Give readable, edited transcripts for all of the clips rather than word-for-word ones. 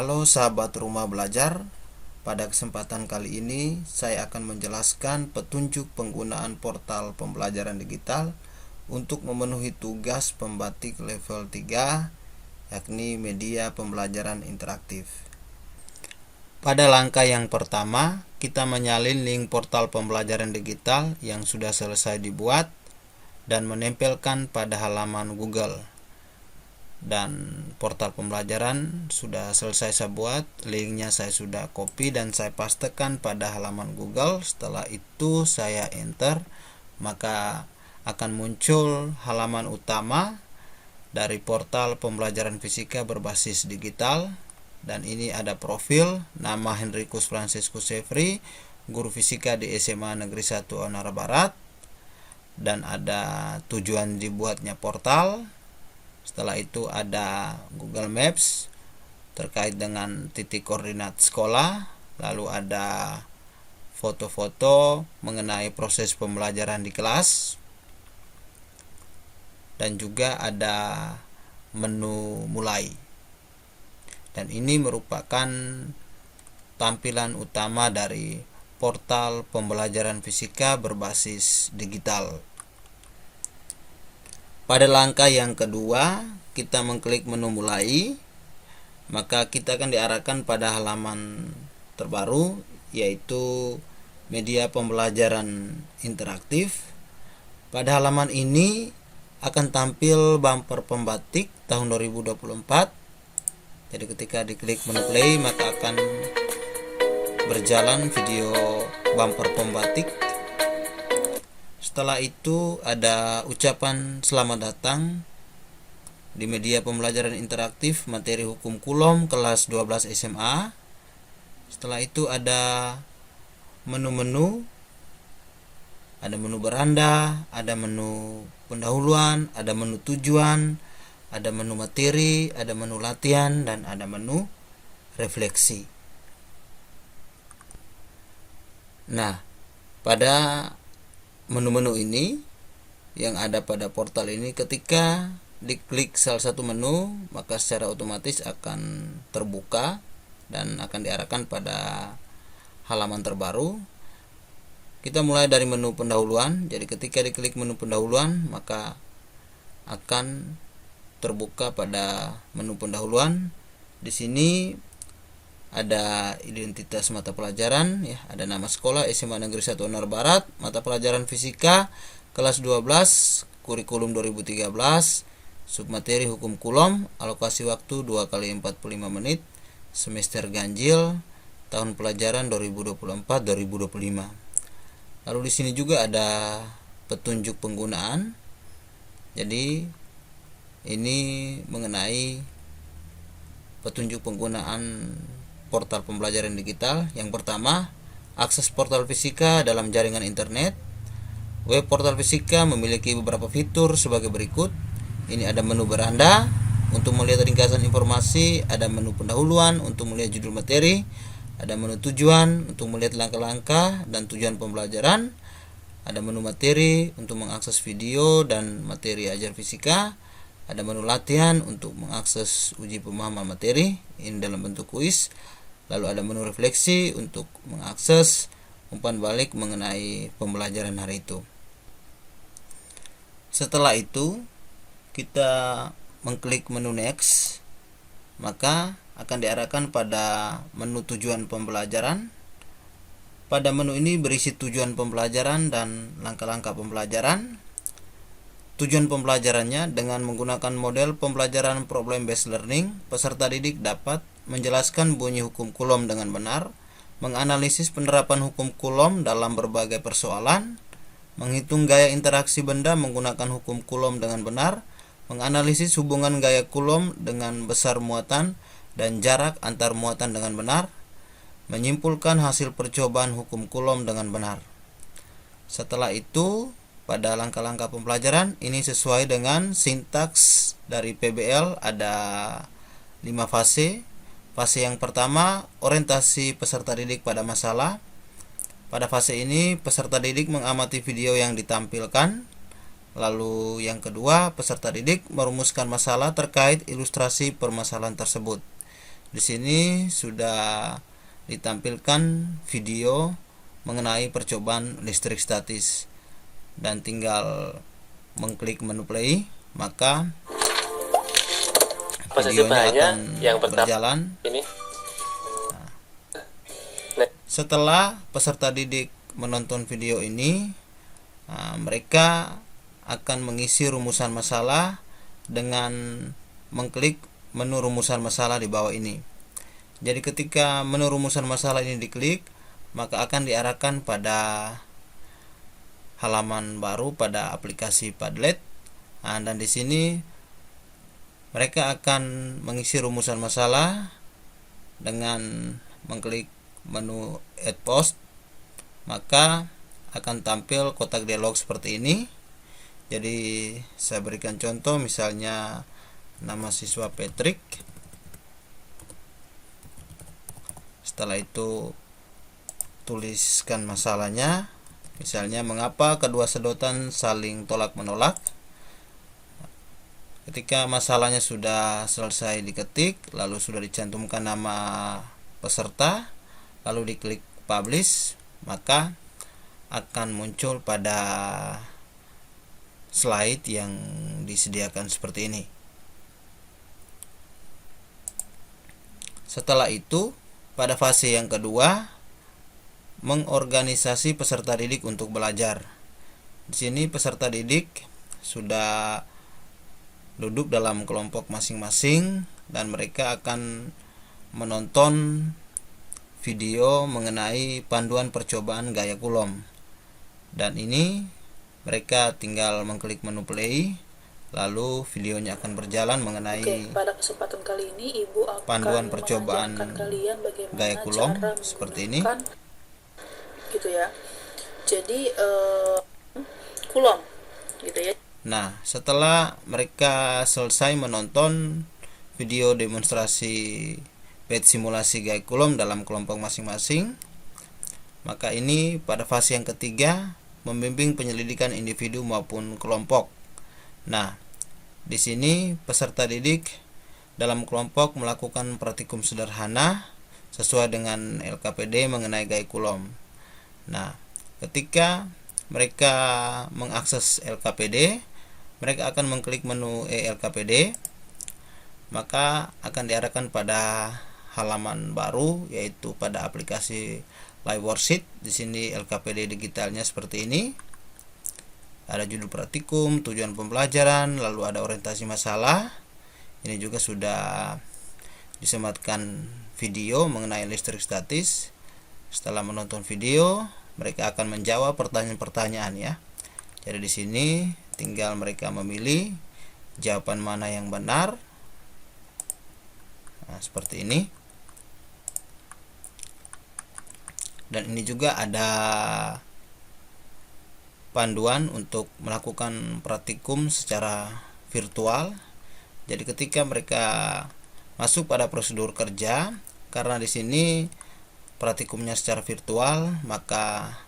Halo sahabat rumah belajar, pada kesempatan kali ini saya akan menjelaskan petunjuk penggunaan portal pembelajaran digital untuk memenuhi tugas pembatik level 3, yakni media pembelajaran interaktif. Pada langkah yang pertama, kita menyalin link portal pembelajaran digital yang sudah selesai dibuat dan menempelkan pada halaman Google. Dan portal pembelajaran sudah selesai saya buat, linknya saya sudah copy dan saya pastekan pada halaman Google. Setelah itu saya enter, maka akan muncul halaman utama dari portal pembelajaran fisika berbasis digital. Dan ini ada profil, nama Henricus Franciscus Severi, guru fisika di SMA Negeri 1 Onara Barat, dan ada tujuan dibuatnya portal. Setelah itu ada Google Maps terkait dengan titik koordinat sekolah, lalu ada foto-foto mengenai proses pembelajaran di kelas, dan juga ada menu mulai. Dan ini merupakan tampilan utama dari portal pembelajaran fisika berbasis digital. Pada langkah yang kedua, kita mengklik menu mulai, maka kita akan diarahkan pada halaman terbaru, yaitu media pembelajaran interaktif. Pada halaman ini akan tampil bumper pembatik tahun 2024. Jadi ketika diklik menu play, maka akan berjalan video bumper pembatik. Setelah itu ada ucapan selamat datang di media pembelajaran interaktif materi hukum Coulomb kelas 12 SMA. Setelah itu ada menu-menu, ada menu beranda, ada menu pendahuluan, ada menu tujuan, ada menu materi, ada menu latihan, dan ada menu refleksi. Nah, pada menu-menu ini yang ada pada portal ini, ketika diklik salah satu menu, maka secara otomatis akan terbuka dan akan diarahkan pada halaman terbaru. Kita mulai dari menu pendahuluan. Jadi ketika diklik menu pendahuluan, maka akan terbuka pada menu pendahuluan. Di sini ada identitas mata pelajaran, ya, ada nama sekolah SMA Negeri 1 Onara Barat, mata pelajaran fisika kelas 12, kurikulum 2013, submateri hukum Coulomb, alokasi waktu 2x45 menit, semester ganjil, tahun pelajaran 2024-2025. Lalu di sini juga ada petunjuk penggunaan. Jadi ini mengenai petunjuk penggunaan portal pembelajaran digital. Yang pertama, akses portal fisika dalam jaringan internet. Web portal fisika memiliki beberapa fitur sebagai berikut. Ini ada menu beranda untuk melihat ringkasan informasi, ada menu pendahuluan untuk melihat judul materi, ada menu tujuan untuk melihat langkah-langkah dan tujuan pembelajaran, ada menu materi untuk mengakses video dan materi ajar fisika, ada menu latihan untuk mengakses uji pemahaman materi, ini dalam bentuk kuis. Lalu ada menu refleksi untuk mengakses umpan balik mengenai pembelajaran hari itu. Setelah itu, kita mengklik menu next, maka akan diarahkan pada menu tujuan pembelajaran. Pada menu ini berisi tujuan pembelajaran dan langkah-langkah pembelajaran. Tujuan pembelajarannya dengan menggunakan model pembelajaran problem based learning, peserta didik dapat menjelaskan bunyi hukum Coulomb dengan benar, menganalisis penerapan hukum Coulomb dalam berbagai persoalan, menghitung gaya interaksi benda menggunakan hukum Coulomb dengan benar, menganalisis hubungan gaya Coulomb dengan besar muatan dan jarak antar muatan dengan benar, menyimpulkan hasil percobaan hukum Coulomb dengan benar. Setelah itu, pada langkah-langkah pembelajaran ini sesuai dengan sintaks dari PBL, ada 5 fase. Fase yang pertama, orientasi peserta didik pada masalah. Pada fase ini, peserta didik mengamati video yang ditampilkan. Lalu yang kedua, peserta didik merumuskan masalah terkait ilustrasi permasalahan tersebut. Di sini sudah ditampilkan video mengenai percobaan listrik statis, dan tinggal mengklik menu play, maka videonya akan berjalan. Setelah peserta didik menonton video ini, mereka akan mengisi rumusan masalah dengan mengklik menu rumusan masalah di bawah ini. Jadi ketika menu rumusan masalah ini diklik, maka akan diarahkan pada halaman baru pada aplikasi Padlet. Dan di sini mereka akan mengisi rumusan masalah dengan mengklik menu Add Post, maka akan tampil kotak dialog seperti ini. Jadi saya berikan contoh, misalnya nama siswa Patrick. Setelah itu tuliskan masalahnya, misalnya mengapa kedua sedotan saling tolak menolak. Ketika masalahnya sudah selesai diketik, lalu sudah dicantumkan nama peserta, lalu diklik publish, maka akan muncul pada slide yang disediakan seperti ini. Setelah itu, pada fase yang kedua, mengorganisasi peserta didik untuk belajar. Di sini peserta didik sudah duduk dalam kelompok masing-masing dan mereka akan menonton video mengenai panduan percobaan gaya Coulomb. Dan ini mereka tinggal mengklik menu play, lalu videonya akan berjalan mengenai pada kesempatan kali ini Ibu akan panduan percobaan kalian bagaimana gaya Coulomb cara seperti ini. Gitu ya. Jadi Coulomb gitu ya. Nah, setelah mereka selesai menonton video demonstrasi bed simulasi gaya Coulomb dalam kelompok masing-masing, maka ini pada fase yang ketiga, membimbing penyelidikan individu maupun kelompok. Nah, di sini peserta didik dalam kelompok melakukan praktikum sederhana sesuai dengan LKPD mengenai gaya Coulomb. Nah, ketika mereka mengakses LKPD, mereka akan mengklik menu LKPD, maka akan diarahkan pada halaman baru, yaitu pada aplikasi Live Worksheet. Di sini LKPD digitalnya seperti ini. Ada judul praktikum, tujuan pembelajaran, lalu ada orientasi masalah. Ini juga sudah disematkan video mengenai listrik statis. Setelah menonton video, mereka akan menjawab pertanyaan-pertanyaan ya. Jadi di sini tinggal mereka memilih jawaban mana yang benar. Nah, seperti ini. Dan ini juga ada panduan untuk melakukan praktikum secara virtual. Jadi ketika mereka masuk pada prosedur kerja, karena di sini praktikumnya secara virtual, maka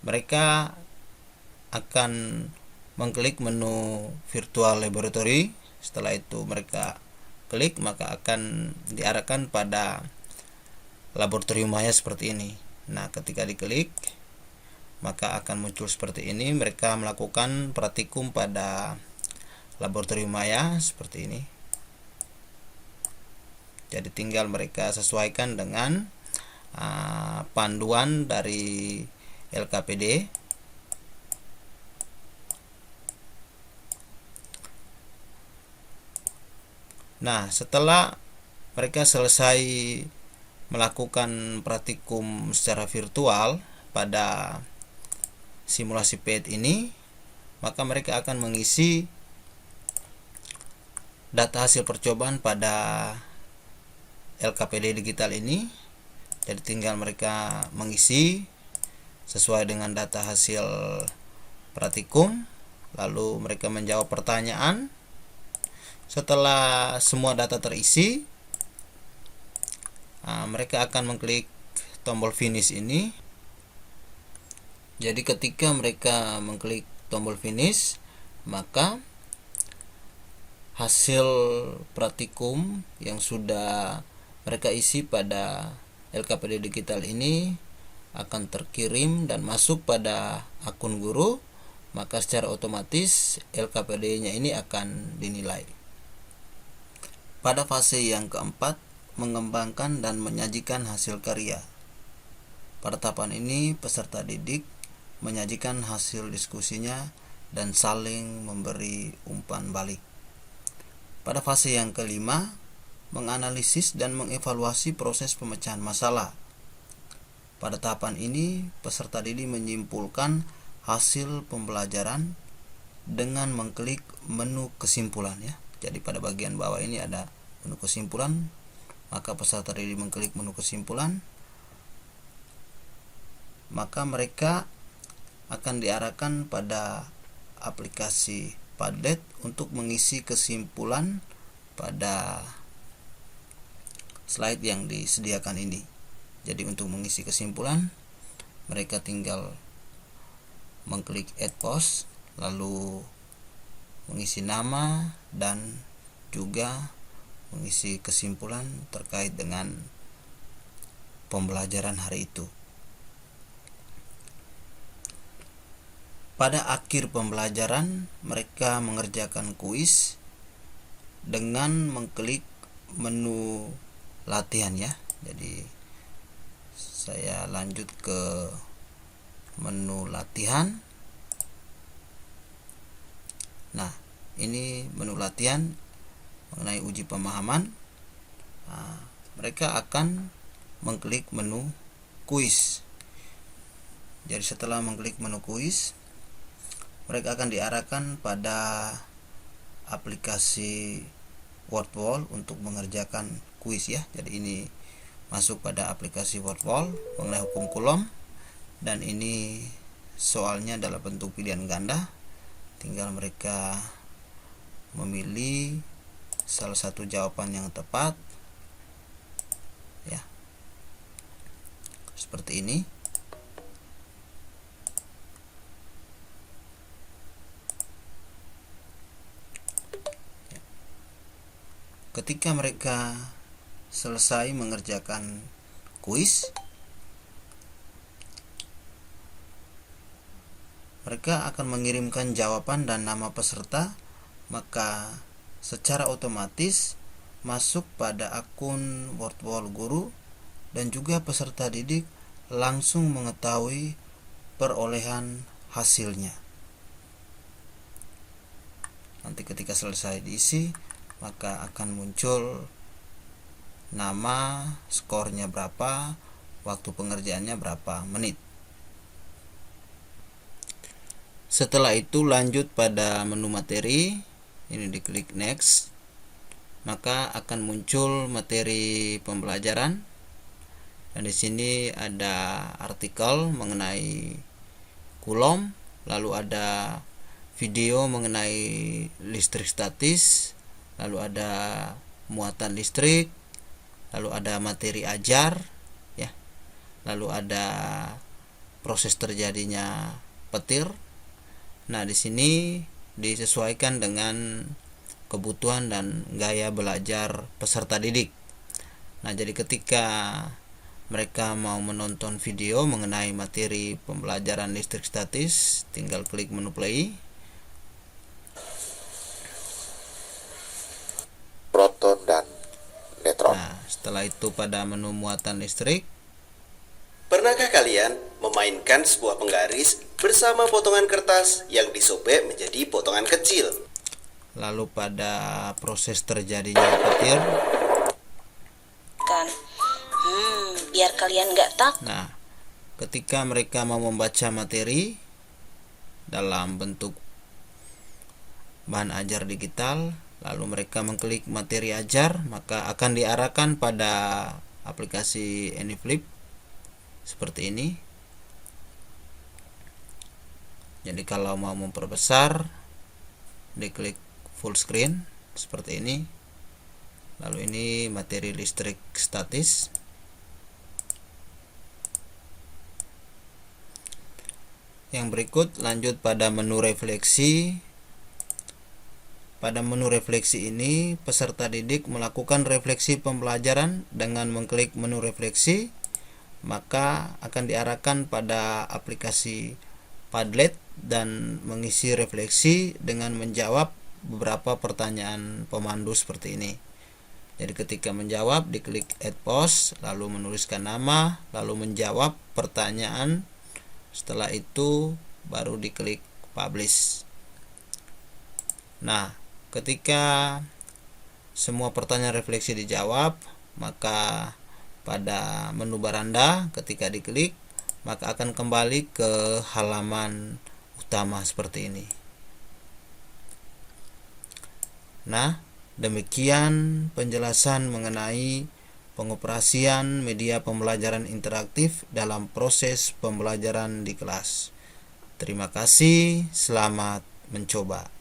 mereka akan mengklik menu virtual laboratory. Setelah itu mereka klik, maka akan diarahkan pada laboratorium maya seperti ini. Nah, ketika diklik, maka akan muncul seperti ini. Mereka melakukan praktikum pada laboratorium maya seperti ini. Jadi tinggal mereka sesuaikan dengan panduan dari LKPD. Nah, setelah mereka selesai melakukan praktikum secara virtual pada simulasi PET ini, maka mereka akan mengisi data hasil percobaan pada LKPD digital ini. Jadi tinggal mereka mengisi sesuai dengan data hasil praktikum, lalu mereka menjawab pertanyaan. Setelah semua data terisi, mereka akan mengklik tombol finish ini. Jadi ketika mereka mengklik tombol finish, maka hasil praktikum yang sudah mereka isi pada LKPD digital ini akan terkirim dan masuk pada akun guru, maka secara otomatis LKPD-nya ini akan dinilai. Pada fase yang keempat, mengembangkan dan menyajikan hasil karya. Pada tahapan ini, peserta didik menyajikan hasil diskusinya dan saling memberi umpan balik. Pada fase yang kelima, menganalisis dan mengevaluasi proses pemecahan masalah. Pada tahapan ini, peserta didik menyimpulkan hasil pembelajaran dengan mengklik menu kesimpulan ya. Jadi pada bagian bawah ini ada menu kesimpulan, maka peserta didik mengklik menu kesimpulan, maka mereka akan diarahkan pada aplikasi Padlet untuk mengisi kesimpulan pada slide yang disediakan ini. Jadi untuk mengisi kesimpulan, mereka tinggal mengklik add post, lalu mengisi nama dan juga mengisi kesimpulan terkait dengan pembelajaran hari itu. Pada akhir pembelajaran, mereka mengerjakan kuis dengan mengklik menu latihan ya. Jadi saya lanjut ke menu latihan. Nah, ini menu latihan mengenai uji pemahaman. Nah, mereka akan mengklik menu kuis. Jadi setelah mengklik menu kuis, mereka akan diarahkan pada aplikasi Wordwall untuk mengerjakan kuis ya. Jadi ini masuk pada aplikasi Wordwall mengenai hukum Coulomb, dan ini soalnya dalam bentuk pilihan ganda. Tinggal mereka memilih salah satu jawaban yang tepat ya. Seperti ini. Ketika mereka selesai mengerjakan kuis, mereka akan mengirimkan jawaban dan nama peserta, maka secara otomatis masuk pada akun Wordwall guru, dan juga peserta didik langsung mengetahui perolehan hasilnya. Nanti ketika selesai diisi, maka akan muncul nama, skornya berapa, waktu pengerjaannya berapa menit. Setelah itu lanjut pada menu materi, ini diklik next, maka akan muncul materi pembelajaran, dan di sini ada artikel mengenai Coulomb, lalu ada video mengenai listrik statis, lalu ada muatan listrik, lalu ada materi ajar ya, lalu ada proses terjadinya petir. Nah, di sini disesuaikan dengan kebutuhan dan gaya belajar peserta didik. Nah, jadi ketika mereka mau menonton video mengenai materi pembelajaran listrik statis, tinggal klik menu play. Proton dan netron. Nah, setelah itu pada menu muatan listrik. Pernahkah kalian memainkan sebuah penggaris bersama potongan kertas yang disobek menjadi potongan kecil? Lalu pada proses terjadinya petir. Kan, biar kalian nggak takut. Nah, ketika mereka mau membaca materi dalam bentuk bahan ajar digital, lalu mereka mengklik materi ajar, maka akan diarahkan pada aplikasi AnyFlip seperti ini. Jadi kalau mau memperbesar, diklik full screen seperti ini. Lalu ini materi listrik statis. Yang berikut lanjut pada menu refleksi. pada menu refleksi ini, peserta didik melakukan refleksi pembelajaran dengan mengklik menu refleksi, maka akan diarahkan pada aplikasi Padlet dan mengisi refleksi dengan menjawab beberapa pertanyaan pemandu seperti ini. Jadi ketika menjawab, diklik add post, lalu menuliskan nama, lalu menjawab pertanyaan. Setelah itu baru diklik publish. Nah, ketika semua pertanyaan refleksi dijawab, maka pada menu baranda ketika diklik, maka akan kembali ke halaman utama seperti ini. Nah, demikian penjelasan mengenai pengoperasian media pembelajaran interaktif dalam proses pembelajaran di kelas. Terima kasih, selamat mencoba.